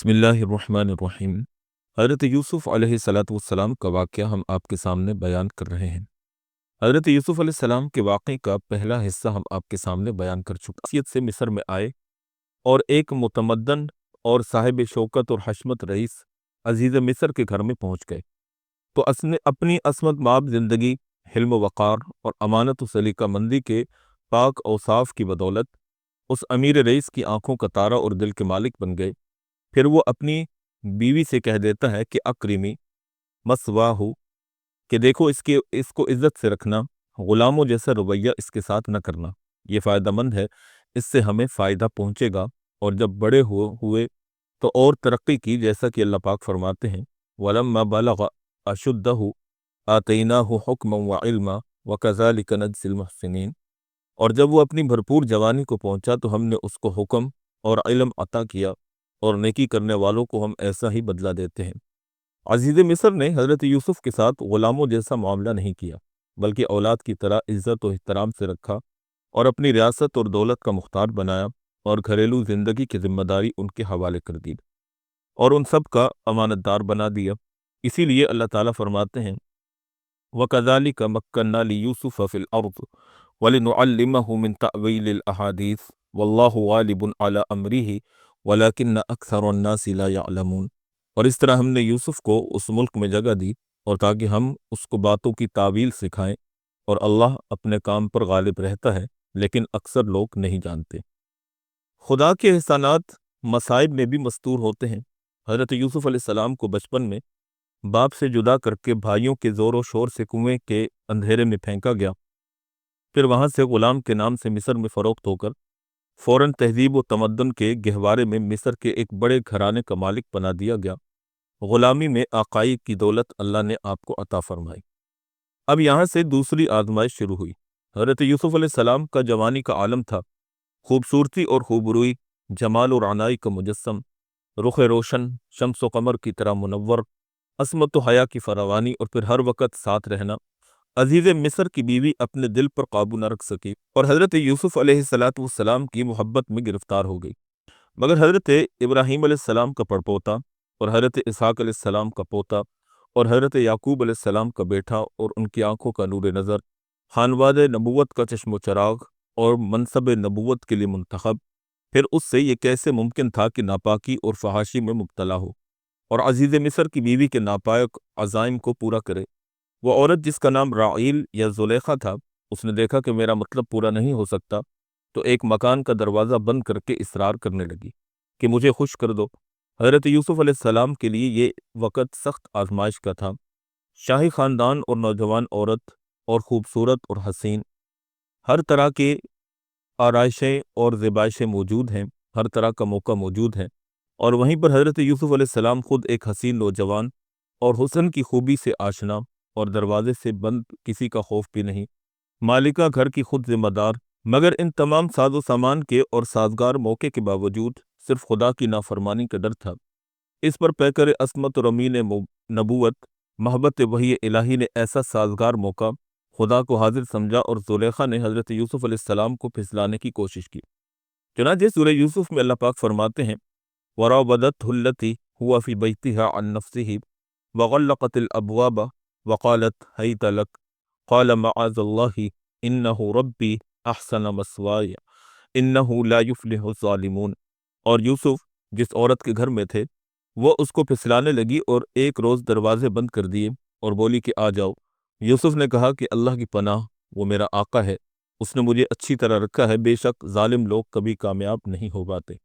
بسم اللہ الرحمن الرحیم۔ حضرت یوسف علیہ السلام کا واقعہ ہم آپ کے سامنے بیان کر رہے ہیں۔ حضرت یوسف علیہ السلام کے واقعے کا پہلا حصہ ہم آپ کے سامنے بیان کر چکے حیثیت سے مصر میں آئے اور ایک متمدن اور صاحب شوکت اور حشمت رئیس عزیز مصر کے گھر میں پہنچ گئے تو اپنی عصمت مآب زندگی، حلم و وقار اور امانت و سلیقہ مندی کے پاک اوصاف کی بدولت اس امیر رئیس کی آنکھوں کا تارا اور دل کے مالک بن گئے۔ پھر وہ اپنی بیوی سے کہہ دیتا ہے کہ اکرمی مسواہو، کہ دیکھو اس کو عزت سے رکھنا، غلاموں جیسا رویہ اس کے ساتھ نہ کرنا، یہ فائدہ مند ہے، اس سے ہمیں فائدہ پہنچے گا، اور جب بڑے ہوئے تو اور ترقی کی، جیسا کہ اللہ پاک فرماتے ہیں وَلَمَّا بَلَغَ أَشُدَّهُ آتَيْنَاهُ حُكْمًا وَعِلْمًا وَكَذَلِكَ نَجْزِي الْمُحْسِنِينَ، اور جب وہ اپنی بھرپور جوانی کو پہنچا تو ہم نے اس کو حکم اور علم عطا کیا، اور نیکی کرنے والوں کو ہم ایسا ہی بدلہ دیتے ہیں۔ عزیز مصر نے حضرت یوسف کے ساتھ غلاموں جیسا معاملہ نہیں کیا، بلکہ اولاد کی طرح عزت و احترام سے رکھا اور اپنی ریاست اور دولت کا مختار بنایا، اور گھریلو زندگی کی ذمہ داری ان کے حوالے کر دی اور ان سب کا امانت دار بنا دیا۔ اسی لیے اللہ تعالیٰ فرماتے ہیں وَكَذَلِكَ مَكَّنَّا لِيُوسُفَ فِي الْأَرْضِ وَلِنُعَلِّمَهُ مِن تَأْوِيلِ الْأَحَادِيثِ وَاللَّهُ غَالِبٌ عَلَى أَمْرِهِ وَلَكِنَّ أَكْثَرَ النَّاسِ لَا يَعْلَمُونَ، اور اس طرح ہم نے یوسف کو اس ملک میں جگہ دی، اور تاکہ ہم اس کو باتوں کی تعویل سکھائیں، اور اللہ اپنے کام پر غالب رہتا ہے، لیکن اکثر لوگ نہیں جانتے۔ خدا کے احسانات مصائب میں بھی مستور ہوتے ہیں۔ حضرت یوسف علیہ السلام کو بچپن میں باپ سے جدا کر کے بھائیوں کے زور و شور سے کنویں کے اندھیرے میں پھینکا گیا، پھر وہاں سے غلام کے نام سے مصر میں فروخت ہو کر فوراً تہذیب و تمدن کے گہوارے میں مصر کے ایک بڑے گھرانے کا مالک بنا دیا گیا۔ غلامی میں آقائی کی دولت اللہ نے آپ کو عطا فرمائی۔ اب یہاں سے دوسری آزمائش شروع ہوئی۔ حضرت یوسف علیہ السلام کا جوانی کا عالم تھا، خوبصورتی اور خوبروئی، جمال اور عنائی کا مجسم، رخ روشن، شمس و قمر کی طرح منور، عصمت و حیا کی فراوانی، اور پھر ہر وقت ساتھ رہنا۔ عزیز مصر کی بیوی اپنے دل پر قابو نہ رکھ سکی اور حضرت یوسف علیہ السلام کی محبت میں گرفتار ہو گئی، مگر حضرت ابراہیم علیہ السلام کا پڑپوتا اور حضرت اسحاق علیہ السلام کا پوتا اور حضرت یعقوب علیہ السلام کا بیٹا اور ان کی آنکھوں کا نور نظر، خانواد نبوت کا چشم و چراغ اور منصب نبوت کے لیے منتخب، پھر اس سے یہ کیسے ممکن تھا کہ ناپاکی اور فحاشی میں مبتلا ہو اور عزیز مصر کی بیوی کے ناپائق عزائم کو پورا کرے۔ وہ عورت جس کا نام راعیل یا زلیخا تھا، اس نے دیکھا کہ میرا مطلب پورا نہیں ہو سکتا، تو ایک مکان کا دروازہ بند کر کے اصرار کرنے لگی کہ مجھے خوش کر دو۔ حضرت یوسف علیہ السلام کے لیے یہ وقت سخت آزمائش کا تھا۔ شاہی خاندان اور نوجوان عورت اور خوبصورت اور حسین، ہر طرح کے آرائشیں اور زیبائشیں موجود ہیں، ہر طرح کا موقع موجود ہے، اور وہیں پر حضرت یوسف علیہ السلام خود ایک حسین نوجوان اور حسن کی خوبی سے آشنا، اور دروازے سے بند کسی کا خوف بھی نہیں، مالکہ گھر کی خود ذمہ دار، مگر ان تمام ساز و سامان کے اور سازگار موقع کے باوجود صرف خدا کی نافرمانی کا ڈر تھا۔ اس پر پیکر عصمت اور امین نبوت محبت وحی الہی نے ایسا سازگار موقع خدا کو حاضر سمجھا، اور زلیخا نے حضرت یوسف علیہ السلام کو پھسلانے کی کوشش کی۔ چنانچہ سورہ یوسف میں اللہ پاک فرماتے ہیں وَرَاوَدَتْهُ الَّتِي هُوَ فِي بَيْتِهَا عَن نَفْسِهِ وَغَلَّقَتِ الْأَبْوَابَ وَقَالَتْ هَيْتَ لَكَ قَالَ مَعَاذَ اللَّهِ إِنَّهُ رَبِّي أَحْسَنَ مَثْوَايَ إِنَّهُ لَا يُفْلِحُ الظَّالِمُونَ، اور یوسف جس عورت کے گھر میں تھے وہ اس کو پھسلانے لگی اور ایک روز دروازے بند کر دیے اور بولی کہ آ جاؤ۔ یوسف نے کہا کہ اللہ کی پناہ، وہ میرا آقا ہے، اس نے مجھے اچھی طرح رکھا ہے، بے شک ظالم لوگ کبھی کامیاب نہیں ہو پاتے۔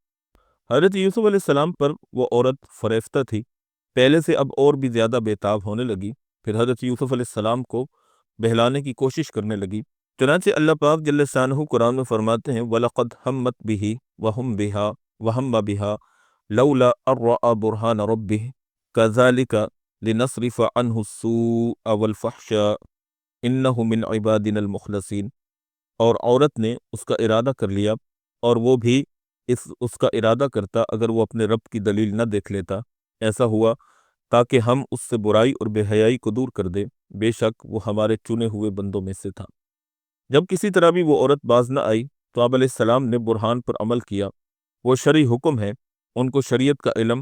حضرت یوسف علیہ السلام پر وہ عورت فریفتہ تھی، پہلے سے اب اور بھی زیادہ بےتاب ہونے لگی، پھر حضرت یوسف علیہ السلام کو بہلانے کی کوشش کرنے لگی۔ چنانچہ اللہ پاک جل شانہ قرآن میں فرماتے ہیں وَلَقَدْ هَمَّتْ بِهِ وَهُمْ بِهَا وَهَمَّ بِهَا لَوْلَا أَن رَّأَىٰ بُرْهَانَ رَبِّهِ كَذَٰلِكَ لِنَصْرِفَ عَنْهُ السُّوءَ وَالْفَحْشَاءَ إِنَّهُ مِنْ عِبَادِنَا الْمُخْلَصِينَ، اور عورت نے اس کا ارادہ کر لیا، اور وہ بھی اس کا ارادہ کرتا اگر وہ اپنے رب کی دلیل نہ دیکھ لیتا۔ ایسا ہوا تاکہ ہم اس سے برائی اور بے حیائی کو دور کر دیں، بے شک وہ ہمارے چنے ہوئے بندوں میں سے تھا۔ جب کسی طرح بھی وہ عورت باز نہ آئی تو آپ علیہ السلام نے برہان پر عمل کیا۔ وہ شرعی حکم ہے، ان کو شریعت کا علم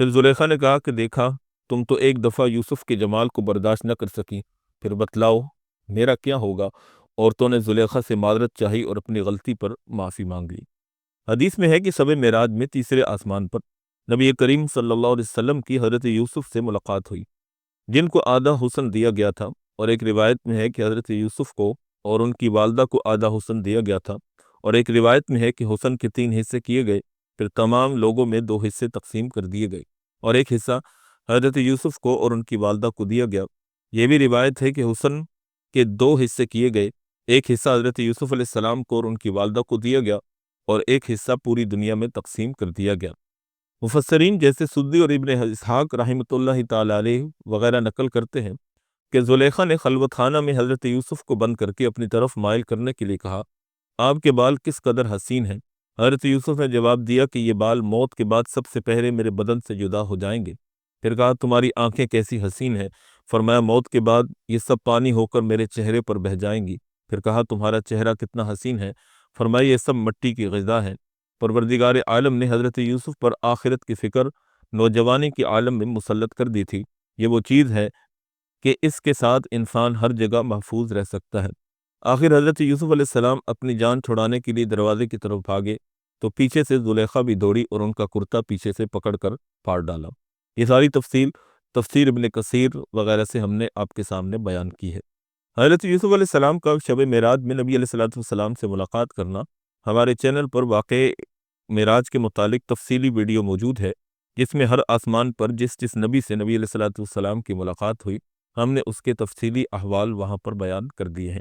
پھر زلیخا نے کہا کہ دیکھا، تم تو ایک دفعہ یوسف کے جمال کو برداشت نہ کر سکی، پھر بتلاؤ میرا کیا ہوگا؟ عورتوں نے زلیخا سے معذرت چاہی اور اپنی غلطی پر معافی مانگ لی۔ حدیث میں ہے کہ شب معراج میں تیسرے آسمان پر نبی کریم صلی اللہ علیہ وسلم کی حضرت یوسف سے ملاقات ہوئی، جن کو آدھا حسن دیا گیا تھا، اور ایک روایت میں ہے کہ حضرت یوسف کو اور ان کی والدہ کو آدھا حسن دیا گیا تھا، اور ایک روایت میں ہے کہ حسن کے 3 حصے کیے گئے، پھر تمام لوگوں میں 2 حصے تقسیم کر دیے گئے، اور ایک حصہ حضرت یوسف کو اور ان کی والدہ کو دیا گیا۔ یہ بھی روایت ہے کہ حسن کے 2 حصے کیے گئے، ایک حصہ حضرت یوسف علیہ السلام کو اور ان کی والدہ کو دیا گیا، اور ایک حصہ پوری دنیا میں تقسیم کر دیا گیا۔ مفسرین جیسے سدی اور ابن اسحاق رحمۃ اللہ تعالی علیہ وغیرہ نقل کرتے ہیں کہ زلیخا نے خلوت خانہ میں حضرت یوسف کو بند کر کے اپنی طرف مائل کرنے کے لیے کہا، آپ کے بال کس قدر حسین ہیں؟ حضرت یوسف نے جواب دیا کہ یہ بال موت کے بعد سب سے پہلے میرے بدن سے جدا ہو جائیں گے۔ پھر کہا، تمہاری آنکھیں کیسی حسین ہیں؟ فرمایا، موت کے بعد یہ سب پانی ہو کر میرے چہرے پر بہہ جائیں گی۔ پھر کہا، تمہارا چہرہ کتنا حسین ہے؟ فرمایا، یہ سب مٹی کی غذا ہے۔ پروردگار عالم نے حضرت یوسف پر آخرت کی فکر نوجوانی کے عالم میں مسلط کر دی تھی۔ یہ وہ چیز ہے کہ اس کے ساتھ انسان ہر جگہ محفوظ رہ سکتا ہے۔ آخر حضرت یوسف علیہ السلام اپنی جان چھڑانے کے لیے دروازے کی طرف بھاگے تو پیچھے سے زلیخا بھی دوڑی اور ان کا کرتا پیچھے سے پکڑ کر پھاڑ ڈالا۔ یہ ساری تفصیل تفسیر ابن کثیر وغیرہ سے ہم نے آپ کے سامنے بیان کی ہے۔ حضرت یوسف علیہ السلام کا شب معراج میں نبی علیہ السلام سے ملاقات کرنا ہمارے چینل پر واقع معراج کے متعلق تفصیلی ویڈیو موجود ہے، جس میں ہر آسمان پر جس نبی سے نبی علیہ السلام کی ملاقات ہوئی ہم نے اس کے تفصیلی احوال وہاں پر بیان کر دیے ہیں۔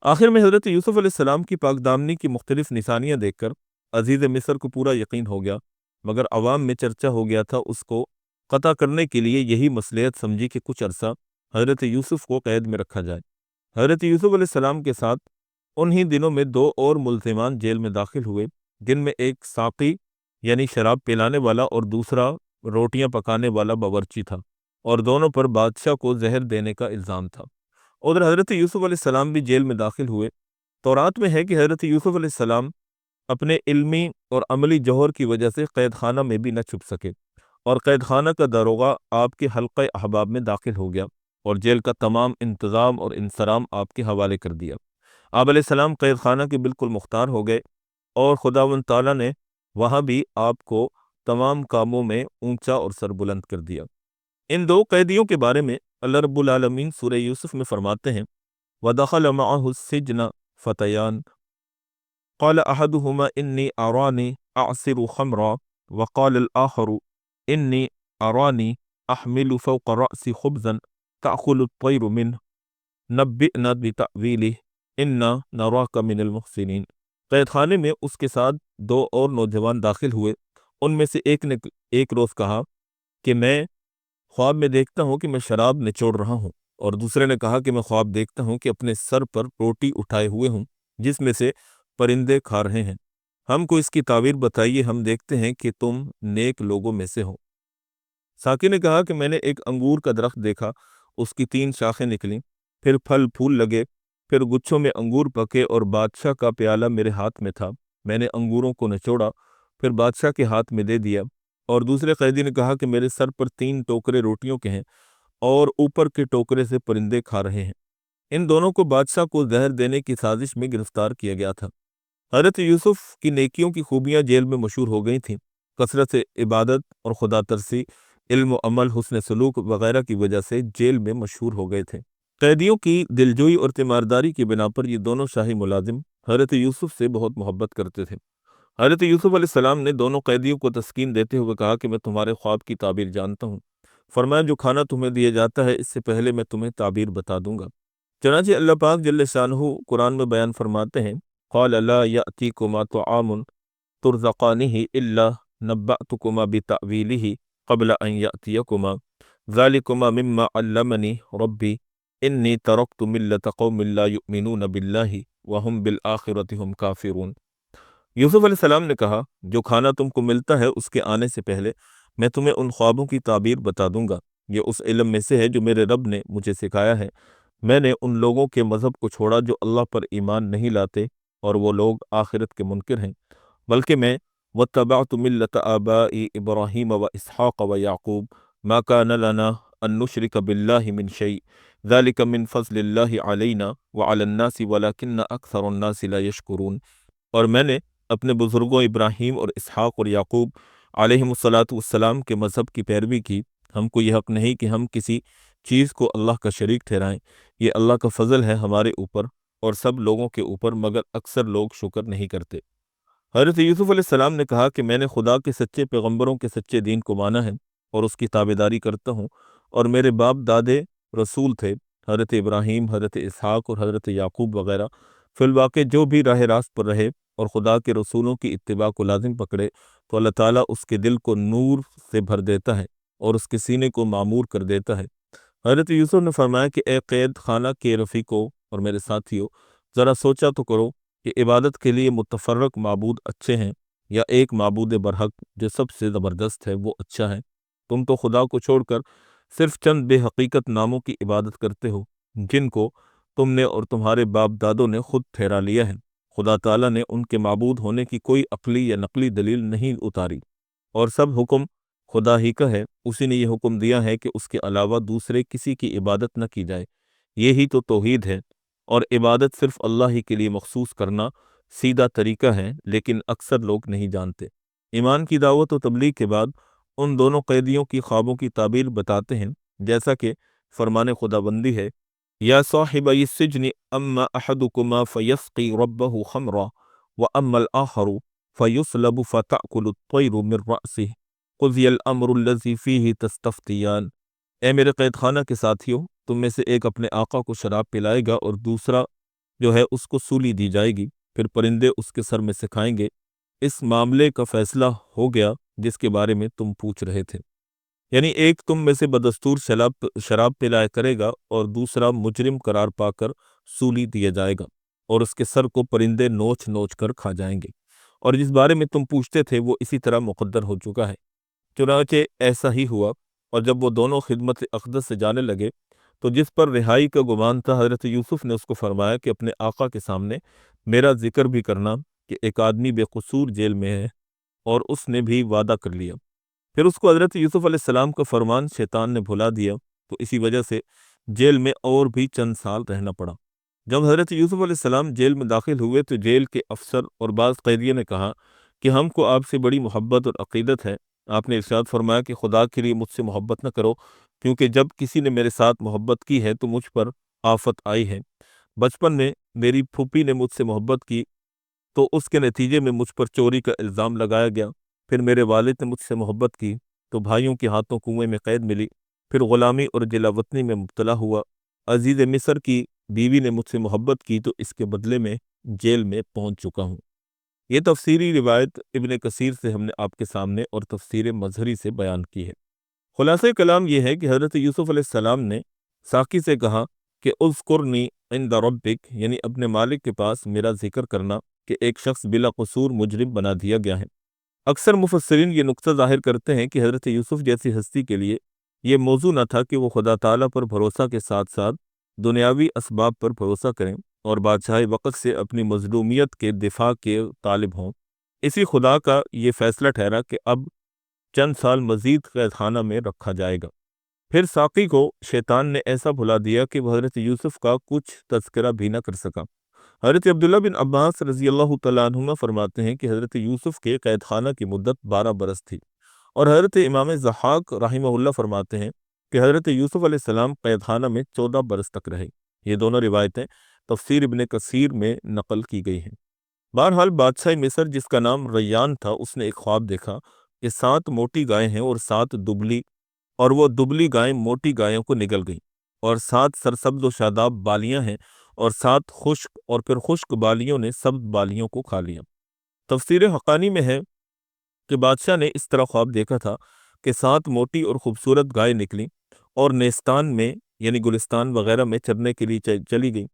آخر میں حضرت یوسف علیہ السلام کی پاک دامنی کی مختلف نشانیاں دیکھ کر عزیز مصر کو پورا یقین ہو گیا، مگر عوام میں چرچا ہو گیا تھا، اس کو قطع کرنے کے لیے یہی مصلحت سمجھی کہ کچھ عرصہ حضرت یوسف کو قید میں رکھا جائے۔ حضرت یوسف علیہ السلام کے ساتھ انہی دنوں میں 2 اور ملزمان جیل میں داخل ہوئے، جن میں ایک ساقی یعنی شراب پلانے والا اور دوسرا روٹیاں پکانے والا باورچی تھا، اور دونوں پر بادشاہ کو زہر دینے کا الزام تھا۔ ادھر حضرت یوسف علیہ السلام بھی جیل میں داخل ہوئے۔ تورات میں ہے کہ حضرت یوسف علیہ السلام اپنے علمی اور عملی جوہر کی وجہ سے قید خانہ میں بھی نہ چھپ سکے، اور قید خانہ کا داروغہ آپ کے حلقہ احباب میں داخل ہو گیا اور جیل کا تمام انتظام اور انصرام آپ کے حوالے کر دیا۔ آپ علیہ السلام قید خانہ کے بالکل مختار ہو گئے، اور خداوند تعالیٰ نے وہاں بھی آپ کو تمام کاموں میں اونچا اور سربلند کر دیا۔ ان 2 قیدیوں کے بارے میں اللہ رب العالمین سورہ یوسف میں فرماتے ہیں، وَدَخَلَ مَعَهُ السِّجْنَ فَتَيَانِ قَالَ أَحَدُهُمَا إِنِّي أَرَانِي أَعْصِرُ خَمْرًا وَقَالَ الْآخَرُ إِنِّي أَرَانِي أَحْمِلُ فَوْقَ رَأْسِي خُبْزًا تَأْكُلُ الطَّيْرُ مِنْهُ نَبِّئْنَا بِتَأْوِيلِهِ إِنَّا نَرَاكَ مِنَ الْمُحْسِنِينَ۔ قید خانے میں اس کے ساتھ 2 اور نوجوان داخل ہوئے۔ ان میں سے ایک نے ایک روز کہا کہ میں خواب میں دیکھتا ہوں کہ میں شراب نچوڑ رہا ہوں، اور دوسرے نے کہا کہ میں خواب دیکھتا ہوں کہ اپنے سر پر روٹی اٹھائے ہوئے ہوں جس میں سے پرندے کھا رہے ہیں۔ ہم کو اس کی تعبیر بتائیے، ہم دیکھتے ہیں کہ تم نیک لوگوں میں سے ہو۔ ساقی نے کہا کہ میں نے ایک انگور کا درخت دیکھا، اس کی 3 شاخیں نکلیں، پھر پھل پھول لگے، پھر گچھوں میں انگور پکے، اور بادشاہ کا پیالہ میرے ہاتھ میں تھا۔ میں نے انگوروں کو نچوڑا، پھر بادشاہ کے ہاتھ میں دے دیا۔ اور دوسرے قیدی نے کہا کہ میرے سر پر 3 ٹوکرے روٹیوں کے ہیں، اور اوپر کے ٹوکرے سے پرندے کھا رہے ہیں۔ ان دونوں کو بادشاہ کو زہر دینے کی سازش میں گرفتار کیا گیا تھا۔ حضرت یوسف کی نیکیوں کی خوبیاں جیل میں مشہور ہو گئی تھیں۔ کثرت عبادت اور خدا ترسی، علم و عمل، حسن سلوک وغیرہ کی وجہ سے جیل میں مشہور ہو گئے تھے۔ قیدیوں کی دلجوئی اور تیمارداری کی بنا پر یہ دونوں شاہی ملازم حضرت یوسف سے بہت محبت کرتے تھے۔ حضرت یوسف علیہ السلام نے دونوں قیدیوں کو تسکین دیتے ہوئے کہا کہ میں تمہارے خواب کی تعبیر جانتا ہوں۔ فرمایا، جو کھانا تمہیں دیا جاتا ہے اس سے پہلے میں تمہیں تعبیر بتا دوں گا۔ چنانچہ اللہ پاک جل شانہ قرآن میں بیان فرماتے ہیں، قال لا یأتیکما طعام ترزقانہ الا نبأتکما بتأویلہ قبل ان یأتیکما ذالکما مما علمنی ربی انی ترکت ملت قوم لا یؤمنون باللہ وہم بالآخرۃ ہم کافرون۔ یوسف علیہ السلام نے کہا، جو کھانا تم کو ملتا ہے اس کے آنے سے پہلے میں تمہیں ان خوابوں کی تعبیر بتا دوں گا۔ یہ اس علم میں سے ہے جو میرے رب نے مجھے سکھایا ہے۔ میں نے ان لوگوں کے مذہب کو چھوڑا جو اللہ پر ایمان نہیں لاتے، اور وہ لوگ آخرت کے منکر ہیں، بلکہ میں واتبعت ملة آباء إبراهيم وإسحاق ويعقوب ما كان لنا أن نشرك بالله من شيء ذلك من فضل الله علينا وعلى الناس ولكن أكثر الناس لا يشكرون۔ اور میں نے اپنے بزرگوں ابراہیم اور اسحاق اور یعقوب علیہم کے مذہب کی پیروی کی۔ ہم کو یہ حق نہیں کہ ہم کسی چیز کو اللہ کا شریک ٹھہرائیں، یہ اللہ کا فضل ہے ہمارے اوپر اور سب لوگوں کے اوپر، مگر اکثر لوگ شکر نہیں کرتے۔ حضرت یوسف علیہ السلام نے کہا کہ میں نے خدا کے سچے پیغمبروں کے سچے دین کو مانا ہے اور اس کی تابعداری کرتا ہوں، اور میرے باپ دادے رسول تھے، حضرت ابراہیم، حضرت اسحاق اور حضرت یعقوب وغیرہ۔ فی الواقع جو بھی راہ راست پر رہے اور خدا کے رسولوں کی اتباع کو لازم پکڑے تو اللہ تعالیٰ اس کے دل کو نور سے بھر دیتا ہے اور اس کے سینے کو معمور کر دیتا ہے۔ حضرت یوسف نے فرمایا کہ اے قید خانہ کے رفیقوں اور میرے ساتھیوں، ذرا سوچا تو کرو کہ عبادت کے لیے متفرق معبود اچھے ہیں یا ایک معبود برحق جو سب سے زبردست ہے وہ اچھا ہے؟ تم تو خدا کو چھوڑ کر صرف چند بے حقیقت ناموں کی عبادت کرتے ہو جن کو تم نے اور تمہارے باپ دادوں نے خود ٹھہرا لیا ہے۔ خدا تعالیٰ نے ان کے معبود ہونے کی کوئی عقلی یا نقلی دلیل نہیں اتاری، اور سب حکم خدا ہی کا ہے۔ اسی نے یہ حکم دیا ہے کہ اس کے علاوہ دوسرے کسی کی عبادت نہ کی جائے۔ یہی تو توحید ہے، اور عبادت صرف اللہ ہی کے لیے مخصوص کرنا سیدھا طریقہ ہے، لیکن اکثر لوگ نہیں جانتے۔ ایمان کی دعوت و تبلیغ کے بعد ان دونوں قیدیوں کی خوابوں کی تعبیر بتاتے ہیں، جیسا کہ فرمان خدا بندی ہے، یا صاحبی السجن اما احدکما فیسقی ربہ خمرا واما الاخر فیصلب فتأکل الطیر من رأسہ قضی الامر الذی فیہ تستفتیان۔ اے میرے قید خانہ کے ساتھیوں، تم میں سے ایک اپنے آقا کو شراب پلائے گا اور دوسرا جو ہے اس کو سولی دی جائے گی، پھر پرندے اس کے سر میں سے کھائیں گے۔ اس معاملے کا فیصلہ ہو گیا جس کے بارے میں تم پوچھ رہے تھے، یعنی ایک تم میں سے بدستور شراب پلایا کرے گا اور دوسرا مجرم قرار پا کر سولی دیا جائے گا، اور اس کے سر کو پرندے نوچ نوچ کر کھا جائیں گے، اور جس بارے میں تم پوچھتے تھے وہ اسی طرح مقدر ہو چکا ہے۔ چنانچہ ایسا ہی ہوا، اور جب وہ دونوں خدمت اقدس سے جانے لگے تو جس پر رہائی کا گمان تھا، حضرت یوسف نے اس کو فرمایا کہ اپنے آقا کے سامنے میرا ذکر بھی کرنا کہ ایک آدمی بے قصور جیل میں ہے، اور اس نے بھی وعدہ کر لیا۔ پھر اس کو حضرت یوسف علیہ السلام کا فرمان شیطان نے بھلا دیا، تو اسی وجہ سے جیل میں اور بھی چند سال رہنا پڑا۔ جب حضرت یوسف علیہ السلام جیل میں داخل ہوئے تو جیل کے افسر اور بعض قیدیوں نے کہا کہ ہم کو آپ سے بڑی محبت اور عقیدت ہے۔ آپ نے ارشاد فرمایا کہ خدا کے لیے مجھ سے محبت نہ کرو، کیونکہ جب کسی نے میرے ساتھ محبت کی ہے تو مجھ پر آفت آئی ہے۔ بچپن میں میری پھوپھی نے مجھ سے محبت کی تو اس کے نتیجے میں مجھ پر چوری کا الزام لگایا گیا۔ پھر میرے والد نے مجھ سے محبت کی تو بھائیوں کے ہاتھوں کنویں میں قید ملی۔ پھر غلامی اور جلا وطنی میں مبتلا ہوا۔ عزیز مصر کی بیوی نے مجھ سے محبت کی تو اس کے بدلے میں جیل میں پہنچ چکا ہوں۔ یہ تفسیری روایت ابن کثیر سے ہم نے آپ کے سامنے اور تفسیر مظہری سے بیان کی ہے۔ خلاصہ کلام یہ ہے کہ حضرت یوسف علیہ السلام نے ساقی سے کہا کہ اذکرنی عند ربک، یعنی اپنے مالک کے پاس میرا ذکر کرنا کہ ایک شخص بلا قصور مجرم بنا دیا گیا ہے۔ اکثر مفسرین یہ نقطہ ظاہر کرتے ہیں کہ حضرت یوسف جیسی ہستی کے لیے یہ موضوع نہ تھا کہ وہ خدا تعالیٰ پر بھروسہ کے ساتھ ساتھ دنیاوی اسباب پر بھروسہ کریں اور بادشاہ وقت سے اپنی مظلومیت کے دفاع کے طالب ہوں۔ اسی خدا کا یہ فیصلہ ٹھہرا کہ اب چند سال مزید قید خانہ میں رکھا جائے گا۔ پھر ساقی کو شیطان نے ایسا بھلا دیا کہ وہ حضرت یوسف کا کچھ تذکرہ بھی نہ کر سکا۔ حضرت عبداللہ بن عباس رضی اللہ تعالیٰ عنہما فرماتے ہیں کہ حضرت یوسف کے قید خانہ کی مدت 12 برس تھی، اور حضرت امام ضحاک رحمہ اللہ فرماتے ہیں کہ حضرت یوسف علیہ السلام قید خانہ میں 14 برس تک رہے۔ یہ دونوں روایتیں تفسیر ابن کثیر میں نقل کی گئی ہیں۔ بہرحال بادشاہ مصر جس کا نام ریان تھا، اس نے ایک خواب دیکھا کہ 7 موٹی گائیں ہیں اور 7 دبلی، اور وہ دبلی گائیں موٹی گایوں کو نگل گئیں، اور 7 سرسبز و شاداب بالیاں ہیں اور 7 خشک، اور پھر خشک بالیوں نے سبز بالیوں کو کھا لیا۔ تفسیر حقانی میں ہے کہ بادشاہ نے اس طرح خواب دیکھا تھا کہ 7 موٹی اور خوبصورت گائیں نکلیں اور نیستان میں یعنی گلستان وغیرہ میں چرنے کے لیے چلی گئیں۔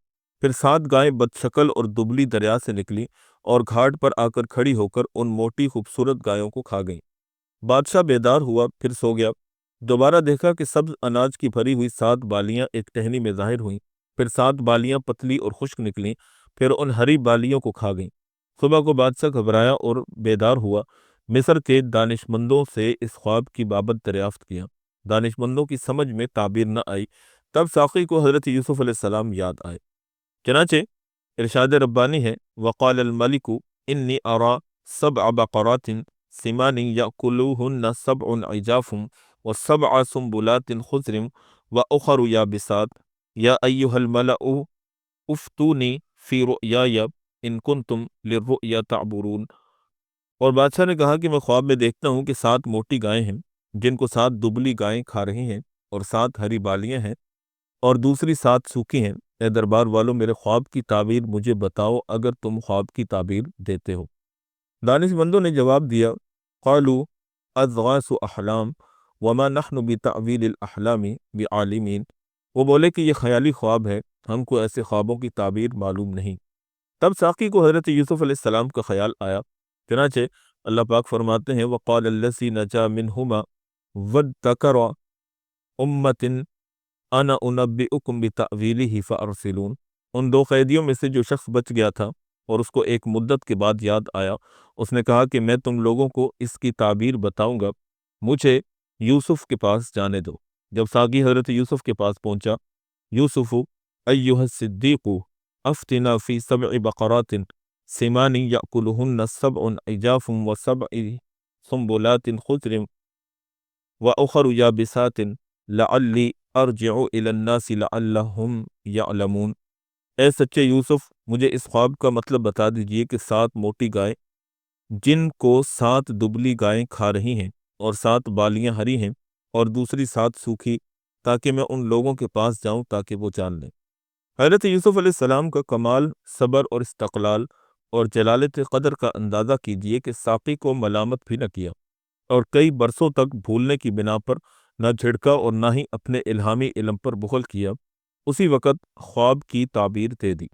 پھر 7 گائیں بدشکل اور دبلی دریا سے نکلیں اور گھاٹ پر آ کر کھڑی ہو کر ان موٹی خوبصورت گایوں کو کھا گئیں۔ بادشاہ بیدار ہوا، پھر سو گیا۔ دوبارہ دیکھا کہ سبز اناج کی بھری ہوئی 7 بالیاں ایک ٹہنی میں ظاہر ہوئیں، پھر 7 بالیاں پتلی اور خشک نکلیں، پھر ان ہری بالیوں کو کھا گئیں۔ صبح کو بادشاہ گھبرایا اور بیدار ہوا، مصر کے دانشمندوں سے اس خواب کی بابت دریافت کیا، دانشمندوں کی سمجھ میں تعبیر نہ آئی، تب ساقی کو حضرت یوسف علیہ السلام یاد آئے۔ چنانچہ ارشاد ربانی ہے، وقال الملک انی ارا سبع بقرات سمان یأکلوہن سبع عجاف وسبع سنبلات خضر واخر یابسات یا ایہا الملأ افتونی فی رؤیای ان کنتم للرؤیا تعبرون۔ اور بادشاہ نے کہا کہ میں خواب میں دیکھتا ہوں کہ 7 موٹی گائیں ہیں جن کو 7 دبلی گائیں کھا رہی ہیں، اور 7 ہری بالیاں ہیں اور دوسری 7 سوکھی ہیں۔ اے دربار والوں، میرے خواب کی تعبیر مجھے بتاؤ اگر تم خواب کی تعبیر دیتے ہو۔ دانش مندوں نے جواب دیا، قالوا اضغاث احلام وما نحن بتعویل الاحلام بعالمین۔ وہ بولے کہ یہ خیالی خواب ہے، ہم کو ایسے خوابوں کی تعبیر معلوم نہیں۔ تب ساقی کو حضرت یوسف علیہ السلام کا خیال آیا، چنانچہ اللہ پاک فرماتے ہیں، وقال الذی نجا منہما وادکر امۃ انا انبئکم بتأویلہ فارسلون۔ ان 2 قیدیوں میں سے جو شخص بچ گیا تھا اور اس کو ایک مدت کے بعد یاد آیا، اس نے کہا کہ میں تم لوگوں کو اس کی تعبیر بتاؤں گا، مجھے یوسف کے پاس جانے دو۔ جب ساقی حضرت یوسف کے پاس پہنچا، یوسف ایہا الصدیق افتنا فی 7 بقرات سمان یأکلہن سبع عجاف وسبع سنبلات خضر واخر یابسات لعلی ارجع الی الناس لعلہم یعلمون۔ اے سچے یوسف، مجھے اس خواب کا مطلب بتا دیجئے کہ 7 موٹی گائیں جن کو 7 دبلی گائیں کھا رہی ہیں اور 7 بالیاں ہری ہیں اور دوسری 7 سوکھی، تاکہ میں ان لوگوں کے پاس جاؤں تاکہ وہ جان لیں۔ حضرت یوسف علیہ السلام کا کمال صبر اور استقلال اور جلالت قدر کا اندازہ کیجئے کہ ساقی کو ملامت بھی نہ کیا اور کئی برسوں تک بھولنے کی بنا پر نہ جھڑکا اور نہ ہی اپنے الہامی علم پر بخل کیا، اسی وقت خواب کی تعبیر دے دی۔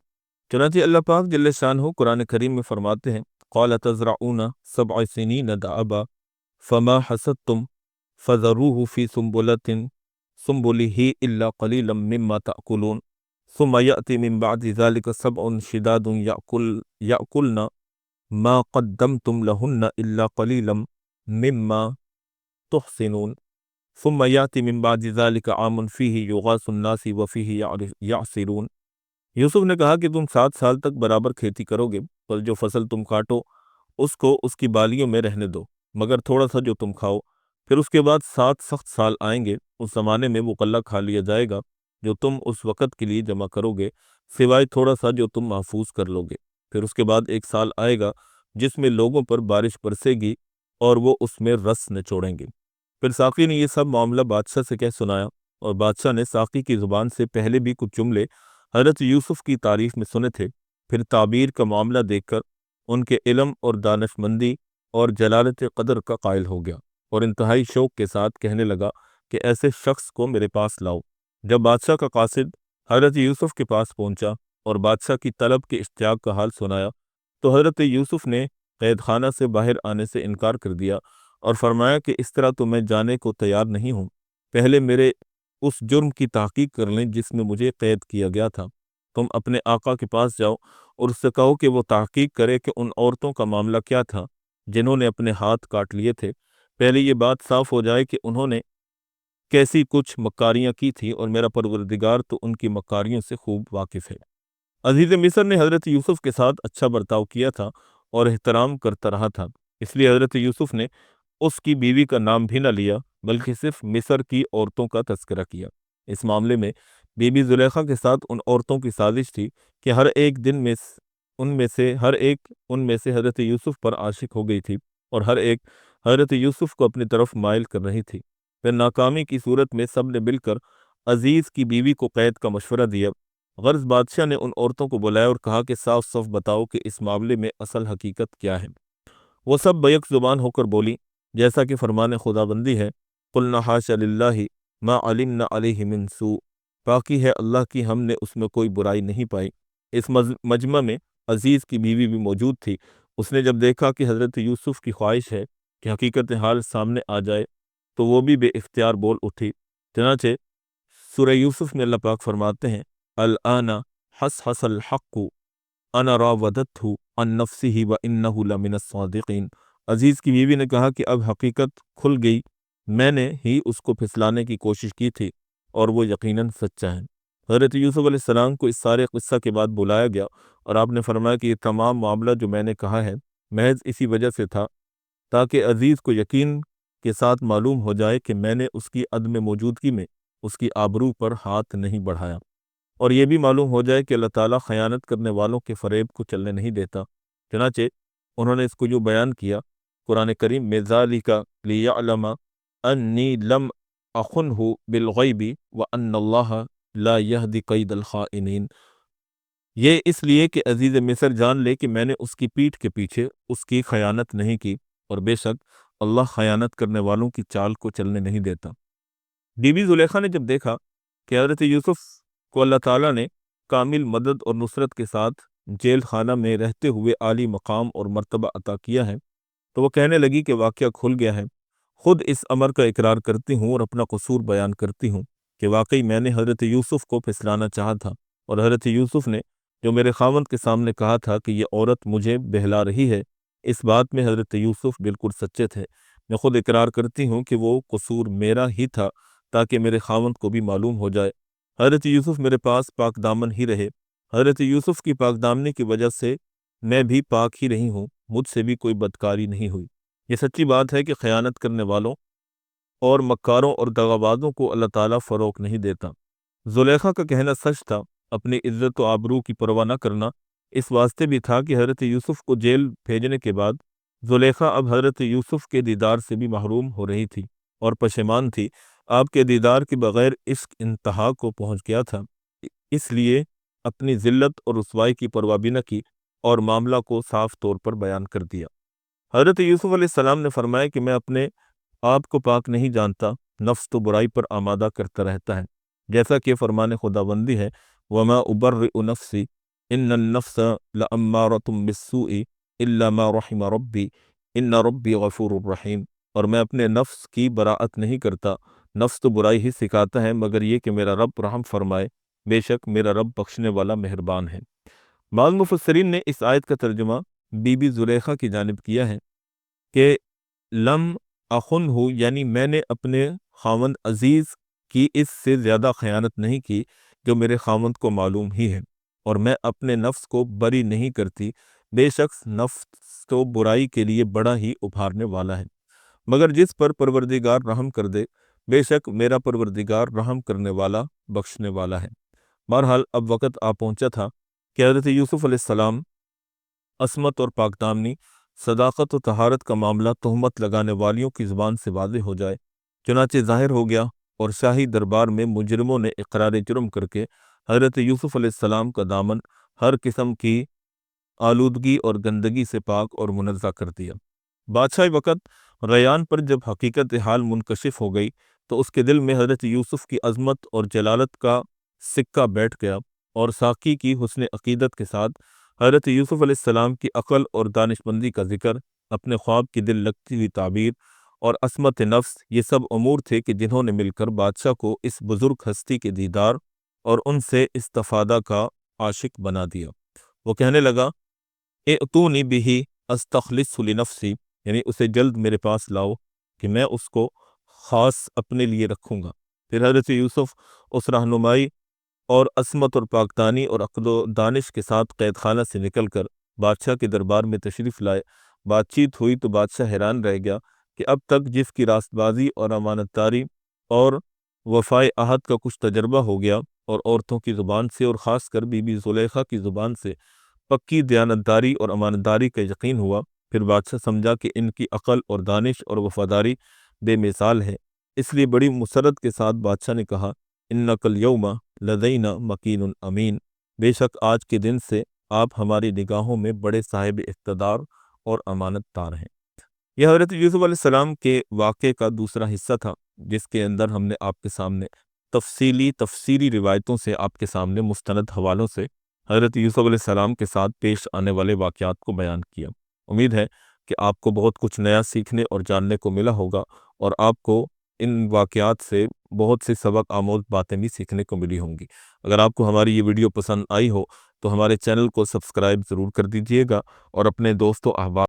چنانچہ اللہ پاک جل شانہ قرآن کریم میں فرماتے ہیں، قال تزرعون 7 سنین دأبا فما حصدتم فذروه في سنبله الا قليلا مما تأكلون ثم يأتي من بعد ذلك 7 شداد يأكلن ما قدمتم لهن الا قليلا مما تحصنون ثم يأتي من بعد ذلك عام فيه يغاث الناس وفيه يعصرون۔ یوسف نے کہا کہ تم 7 سال تک برابر کھیتی کرو گے، پر جو فصل تم کاٹو اس کو اس کی بالیوں میں رہنے دو، مگر تھوڑا سا جو تم کھاؤ۔ پھر اس کے بعد 7 سخت سال آئیں گے، اس زمانے میں وہ غلہ کھا لیا جائے گا جو تم اس وقت کے لیے جمع کرو گے، سوائے تھوڑا سا جو تم محفوظ کر لو گے۔ پھر اس کے بعد 1 سال آئے گا جس میں لوگوں پر بارش برسے گی اور وہ اس میں رس نچوڑیں گے۔ پھر ساقی نے یہ سب معاملہ بادشاہ سے کہہ سنایا، اور بادشاہ نے ساقی کی زبان سے پہلے بھی کچھ جملے حضرت یوسف کی تعریف میں سنے تھے۔ پھر تعبیر کا معاملہ دیکھ کر ان کے علم اور دانشمندی اور جلالت قدر کا قائل ہو گیا، اور انتہائی شوق کے ساتھ کہنے لگا کہ ایسے شخص کو میرے پاس لاؤ۔ جب بادشاہ کا قاصد حضرت یوسف کے پاس پہنچا اور بادشاہ کی طلب کے اشتیاق کا حال سنایا، تو حضرت یوسف نے قید خانہ سے باہر آنے سے انکار کر دیا اور فرمایا کہ اس طرح تو میں جانے کو تیار نہیں ہوں، پہلے میرے اس جرم کی تحقیق کر لیں جس میں مجھے قید کیا گیا تھا۔ تم اپنے آقا کے پاس جاؤ اور اس سے کہو کہ وہ تحقیق کرے کہ ان عورتوں کا معاملہ کیا تھا جنہوں نے اپنے ہاتھ کاٹ لیے تھے، پہلے یہ بات صاف ہو جائے کہ انہوں نے کیسی کچھ مکاریاں کی تھی، اور میرا پروردگار تو ان کی مکاریوں سے خوب واقف ہے۔ عزیز مصر نے حضرت یوسف کے ساتھ اچھا برتاؤ کیا تھا اور احترام کرتا رہا تھا، اس لیے حضرت یوسف نے اس کی بیوی کا نام بھی نہ لیا بلکہ صرف مصر کی عورتوں کا تذکرہ کیا۔ اس معاملے میں بی بی زلیخا کے ساتھ ان عورتوں کی سازش تھی کہ ہر ایک ان میں سے حضرت یوسف پر عاشق ہو گئی تھی، اور ہر ایک حضرت یوسف کو اپنی طرف مائل کر رہی تھی۔ پھر ناکامی کی صورت میں سب نے مل کر عزیز کی بیوی کو قید کا مشورہ دیا۔ غرض بادشاہ نے ان عورتوں کو بلایا اور کہا کہ صاف صاف بتاؤ کہ اس معاملے میں اصل حقیقت کیا ہے۔ وہ سب بیک زبان ہو کر بولی، جیسا کہ فرمان خداوندی ہے، قلنا حاشا للہ ما علمنا علیہ من سوء، پاکی ہے اللہ کی، ہم نے اس میں کوئی برائی نہیں پائی۔ اس مجمع میں عزیز کی بیوی بھی موجود تھی۔ اس نے جب دیکھا کہ حضرت یوسف کی خواہش ہے کہ حقیقت حال سامنے آ جائے تو وہ بھی بے اختیار بول اٹھی۔ چنانچہ سورہ یوسف میں اللہ پاک فرماتے ہیں، الآن حصحص الحق انا راودته عن نفسه وانه لمن الصادقین۔ عزیز کی بیوی نے کہا کہ اب حقیقت کھل گئی، میں نے ہی اس کو پھسلانے کی کوشش کی تھی اور وہ یقیناً سچا ہے۔ حضرت یوسف علیہ السلام کو اس سارے قصہ کے بعد بلایا گیا اور آپ نے فرمایا کہ یہ تمام معاملہ جو میں نے کہا ہے محض اسی وجہ سے تھا تاکہ عزیز کو یقین کے ساتھ معلوم ہو جائے کہ میں نے اس کی عدم موجودگی میں اس کی آبرو پر ہاتھ نہیں بڑھایا، اور یہ بھی معلوم ہو جائے کہ اللہ تعالیٰ خیانت کرنے والوں کے فریب کو چلنے نہیں دیتا۔ چنانچہ انہوں نے اس کو جو بیان کیا قرآن کریم میں، ذَلِكَ لِيَعْلَمَ أَنِّي لَمْ أَخُنْهُ بِالْغَيْبِ وَأَنَّ اللَّهَ لَا يَهْدِي قَيْدَ الْخَائِنِينَ، یہ اس لیے کہ عزیز مصر جان لے کہ میں نے اس کی پیٹھ کے پیچھے اس کی خیانت نہیں کی، اور بے شک اللہ خیانت کرنے والوں کی چال کو چلنے نہیں دیتا۔ بی بی زلیخا نے جب دیکھا کہ حضرت یوسف کو اللہ تعالیٰ نے کامل مدد اور نصرت کے ساتھ جیل خانہ میں رہتے ہوئے عالی مقام اور مرتبہ عطا کیا ہے، تو وہ کہنے لگی کہ واقعہ کھل گیا ہے، خود اس امر کا اقرار کرتی ہوں اور اپنا قصور بیان کرتی ہوں کہ واقعی میں نے حضرت یوسف کو پھسلانا چاہا تھا، اور حضرت یوسف نے جو میرے خاوند کے سامنے کہا تھا کہ یہ عورت مجھے بہلا رہی ہے، اس بات میں حضرت یوسف بالکل سچے تھے۔ میں خود اقرار کرتی ہوں کہ وہ قصور میرا ہی تھا تاکہ میرے خاوند کو بھی معلوم ہو جائے۔ حضرت یوسف میرے پاس پاک دامن ہی رہے، حضرت یوسف کی پاک دامنی کی وجہ سے میں بھی پاک ہی رہی ہوں، مجھ سے بھی کوئی بدکاری نہیں ہوئی۔ یہ سچی بات ہے کہ خیانت کرنے والوں اور مکاروں اور دغابازوں کو اللہ تعالیٰ فروغ نہیں دیتا۔ زلیخا کا کہنا سچ تھا، اپنی عزت و آبرو کی پرواہ نہ کرنا اس واسطے بھی تھا کہ حضرت یوسف کو جیل بھیجنے کے بعد زلیخا اب حضرت یوسف کے دیدار سے بھی محروم ہو رہی تھی اور پشیمان تھی۔ آپ کے دیدار کے بغیر عشق انتہا کو پہنچ گیا تھا، اس لیے اپنی ذلت اور رسوائی کی پرواہ بھی نہ کی اور معاملہ کو صاف طور پر بیان کر دیا۔ حضرت یوسف علیہ السلام نے فرمایا کہ میں اپنے آپ کو پاک نہیں جانتا، نفس تو برائی پر آمادہ کرتا رہتا ہے، جیسا کہ فرمان خداوندی ہے، وَمَا أُبَرِّئُ نَفْسِي إِنَّ النَّفْسَ لَأَمَّارَةٌ بِالسُّوءِ إِلَّا مَا رَحِمَ رَبِّي إِنَّ رَبِّي غَفُورٌ رَحِيمٌ، اور میں اپنے نفس کی براءت نہیں کرتا، نفس تو برائی ہی سکھاتا ہے مگر یہ کہ میرا رب رحم فرمائے، بے شک میرا رب بخشنے والا مہربان ہے۔ بعض مفسرین نے اس آیت کا ترجمہ بی بی زلیخا کی جانب کیا ہے کہ لم اخن ہو، یعنی میں نے اپنے خاوند عزیز کی اس سے زیادہ خیانت نہیں کی جو میرے خاوند کو معلوم ہی ہے، اور میں اپنے نفس کو بری نہیں کرتی، بے شک نفس تو برائی کے لیے بڑا ہی ابھارنے والا ہے، مگر جس پر پروردگار رحم کر دے، بے شک میرا پروردگار رحم کرنے والا بخشنے والا ہے۔ بہرحال اب وقت آ پہنچا تھا کہ حضرت یوسف علیہ السلام عصمت اور پاک دامنی، صداقت و طہارت کا معاملہ تہمت لگانے والیوں کی زبان سے واضح ہو جائے، چنانچہ ظاہر ہو گیا، اور شاہی دربار میں مجرموں نے اقرار جرم کر کے حضرت یوسف علیہ السلام کا دامن ہر قسم کی آلودگی اور گندگی سے پاک اور منزہ کر دیا۔ بادشاہ وقت ریان پر جب حقیقت حال منکشف ہو گئی تو اس کے دل میں حضرت یوسف کی عظمت اور جلالت کا سکہ بیٹھ گیا، اور ساقی کی حسن عقیدت کے ساتھ حضرت یوسف علیہ السلام کی عقل اور دانش مندی کا ذکر، اپنے خواب کی دل لگتی ہوئی تعبیر اور عصمت نفس، یہ سب امور تھے کہ جنہوں نے مل کر بادشاہ کو اس بزرگ ہستی کے دیدار اور ان سے استفادہ کا عاشق بنا دیا۔ وہ کہنے لگا، اِأْتُونِي بِهِ أَسْتَخْلِصْهُ لِنَفْسِي، یعنی اسے جلد میرے پاس لاؤ کہ میں اس کو خاص اپنے لیے رکھوں گا۔ پھر حضرت یوسف اس رہنمائی اور عصمت اور پاکدانی اور عقل و دانش کے ساتھ قید خانہ سے نکل کر بادشاہ کے دربار میں تشریف لائے۔ بات چیت ہوئی تو بادشاہ حیران رہ گیا کہ اب تک جس کی راست بازی اور امانت داری اور وفائے عہد کا کچھ تجربہ ہو گیا، اور عورتوں کی زبان سے اور خاص کر بی بی زلیخا کی زبان سے پکی دیانتداری اور امانت داری کا یقین ہوا، پھر بادشاہ سمجھا کہ ان کی عقل اور دانش اور وفاداری بے مثال ہے، اس لیے بڑی مسرت کے ساتھ بادشاہ نے کہا، اِنَّکَ الْیَوْمَ لَدَیْنَا مَکِینٌ امین، بے شک آج کے دن سے آپ ہماری نگاہوں میں بڑے صاحب اقتدار اور امانت دار ہیں۔ یہ حضرت یوسف علیہ السلام کے واقعے کا دوسرا حصہ تھا، جس کے اندر ہم نے آپ کے سامنے تفصیلی روایتوں سے، آپ کے سامنے مستند حوالوں سے حضرت یوسف علیہ السلام کے ساتھ پیش آنے والے واقعات کو بیان کیا۔ امید ہے کہ آپ کو بہت کچھ نیا سیکھنے اور جاننے کو ملا ہوگا، اور آپ کو ان واقعات سے بہت سی سبق آموز باتیں بھی سیکھنے کو ملی ہوں گی۔ اگر آپ کو ہماری یہ ویڈیو پسند آئی ہو تو ہمارے چینل کو سبسکرائب ضرور کر دیجئے گا، اور اپنے دوستوں احباب